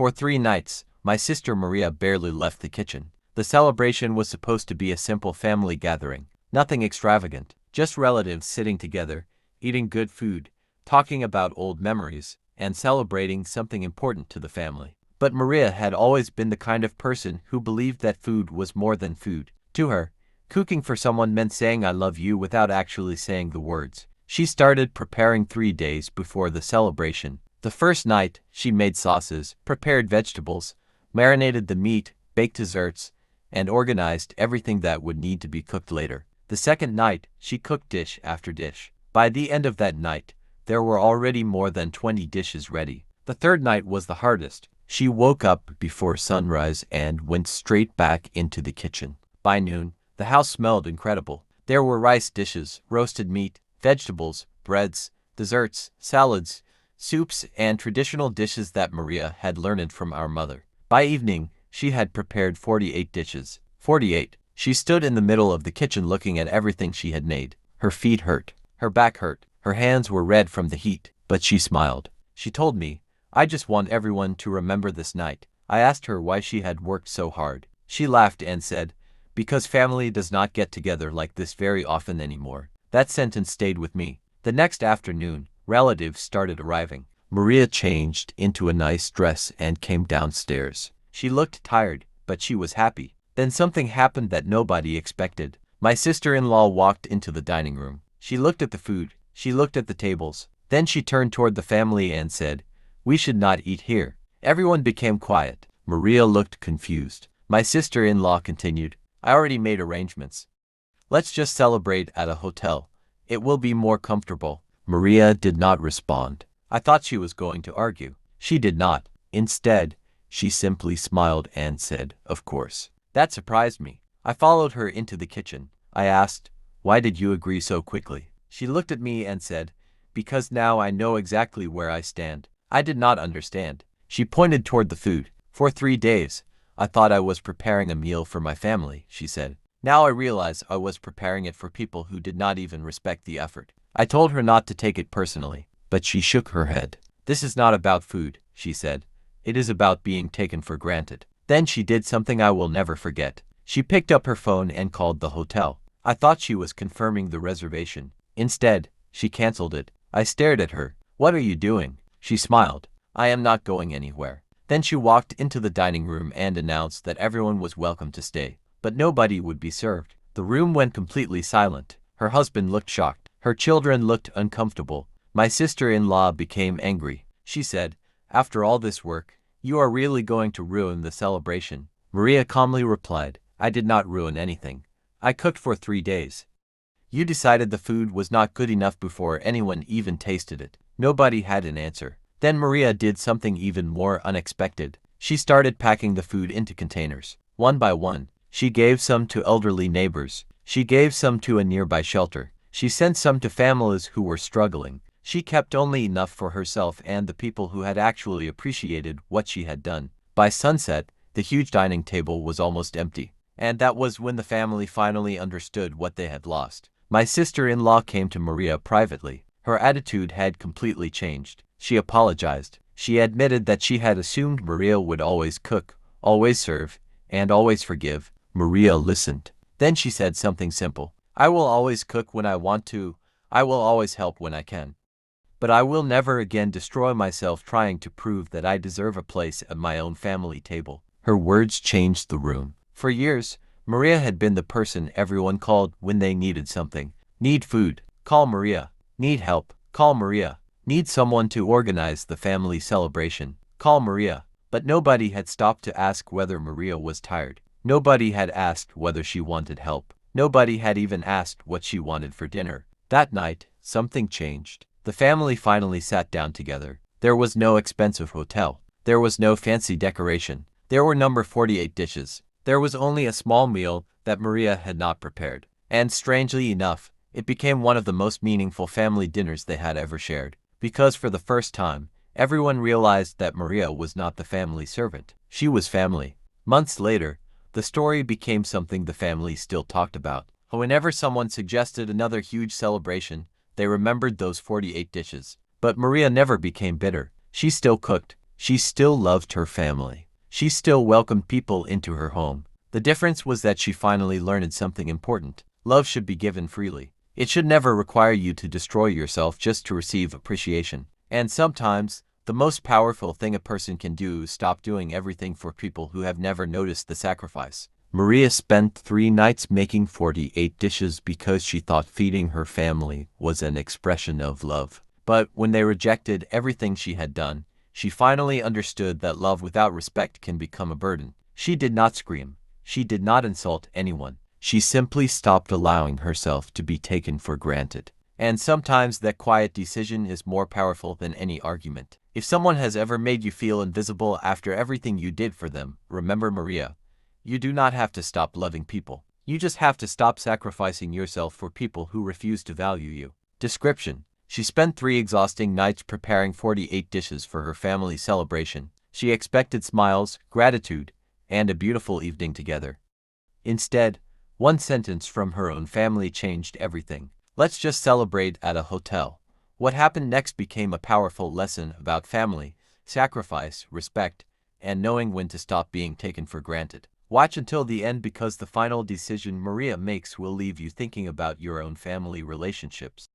For 3 nights, my sister Maria barely left the kitchen. The celebration was supposed to be a simple family gathering, nothing extravagant, just relatives sitting together, eating good food, talking about old memories, and celebrating something important to the family. But Maria had always been the kind of person who believed that food was more than food. To her, cooking for someone meant saying I love you without actually saying the words. She started preparing 3 days before the celebration. The first night, she made sauces, prepared vegetables, marinated the meat, baked desserts, and organized everything that would need to be cooked later. The second night, she cooked dish after dish. By the end of that night, there were already more than 20 dishes ready. The third night was the hardest. She woke up before sunrise and went straight back into the kitchen. By noon, the house smelled incredible. There were rice dishes, roasted meat, vegetables, breads, desserts, salads, soups, and traditional dishes that Maria had learned from our mother. By evening, she had prepared 48 dishes. 48. She stood in the middle of the kitchen looking at everything she had made. Her feet hurt. Her back hurt. Her hands were red from the heat, but she smiled. She told me, I just want everyone to remember this night. I asked her why she had worked so hard. She laughed and said, because family does not get together like this very often anymore. That sentence stayed with me. The next afternoon, relatives started arriving. Maria changed into a nice dress and came downstairs. She looked tired, but she was happy. Then something happened that nobody expected. My sister-in-law walked into the dining room. She looked at the food. She looked at the tables. Then she turned toward the family and said, we should not eat here. Everyone became quiet. Maria looked confused. My sister-in-law continued, I already made arrangements. Let's just celebrate at a hotel. It will be more comfortable. Maria did not respond. I thought she was going to argue. She did not. Instead, she simply smiled and said, of course. That surprised me. I followed her into the kitchen. I asked, why did you agree so quickly? She looked at me and said, because now I know exactly where I stand. I did not understand. She pointed toward the food. For 3 days, I thought I was preparing a meal for my family, she said. Now I realize I was preparing it for people who did not even respect the effort. I told her not to take it personally, but she shook her head. This is not about food, she said. It is about being taken for granted. Then she did something I will never forget. She picked up her phone and called the hotel. I thought she was confirming the reservation. Instead, she canceled it. I stared at her. What are you doing? She smiled. I am not going anywhere. Then she walked into the dining room and announced that everyone was welcome to stay, but nobody would be served. The room went completely silent. Her husband looked shocked. Her children looked uncomfortable. My sister-in-law became angry. She said, after all this work, you are really going to ruin the celebration. Maria calmly replied, I did not ruin anything. I cooked for 3 days. You decided the food was not good enough before anyone even tasted it. Nobody had an answer. Then Maria did something even more unexpected. She started packing the food into containers. One by one, she gave some to elderly neighbors. She gave some to a nearby shelter. She sent some to families who were struggling. She kept only enough for herself and the people who had actually appreciated what she had done. By sunset, the huge dining table was almost empty. And that was when the family finally understood what they had lost. My sister-in-law came to Maria privately. Her attitude had completely changed. She apologized. She admitted that she had assumed Maria would always cook, always serve, and always forgive. Maria listened. Then she said something simple. I will always cook when I want to. I will always help when I can. But I will never again destroy myself trying to prove that I deserve a place at my own family table. Her words changed the room. For years, Maria had been the person everyone called when they needed something. Need food? Call Maria. Need help? Call Maria. Need someone to organize the family celebration? Call Maria. But nobody had stopped to ask whether Maria was tired. Nobody had asked whether she wanted help. Nobody had even asked what she wanted for dinner. That night, something changed. The family finally sat down together. There was no expensive hotel. There was no fancy decoration. There were number 48 dishes. There was only a small meal that Maria had not prepared. And strangely enough, it became one of the most meaningful family dinners they had ever shared. Because for the first time, everyone realized that Maria was not the family servant. She was family. Months later, the story became something the family still talked about. Whenever someone suggested another huge celebration, they remembered those 48 dishes. But Maria never became bitter. She still cooked. She still loved her family. She still welcomed people into her home. The difference was that she finally learned something important. Love should be given freely. It should never require you to destroy yourself just to receive appreciation. And sometimes, the most powerful thing a person can do is stop doing everything for people who have never noticed the sacrifice. Maria spent 3 nights making 48 dishes because she thought feeding her family was an expression of love. But when they rejected everything she had done, she finally understood that love without respect can become a burden. She did not scream. She did not insult anyone. She simply stopped allowing herself to be taken for granted. And sometimes that quiet decision is more powerful than any argument. If someone has ever made you feel invisible after everything you did for them, remember Maria. You do not have to stop loving people. You just have to stop sacrificing yourself for people who refuse to value you. Description: she spent 3 exhausting nights preparing 48 dishes for her family celebration. She expected smiles, gratitude, and a beautiful evening together. Instead, one sentence from her own family changed everything. "Let's just celebrate at a hotel." What happened next became a powerful lesson about family, sacrifice, respect, and knowing when to stop being taken for granted. Watch until the end because the final decision Maria makes will leave you thinking about your own family relationships.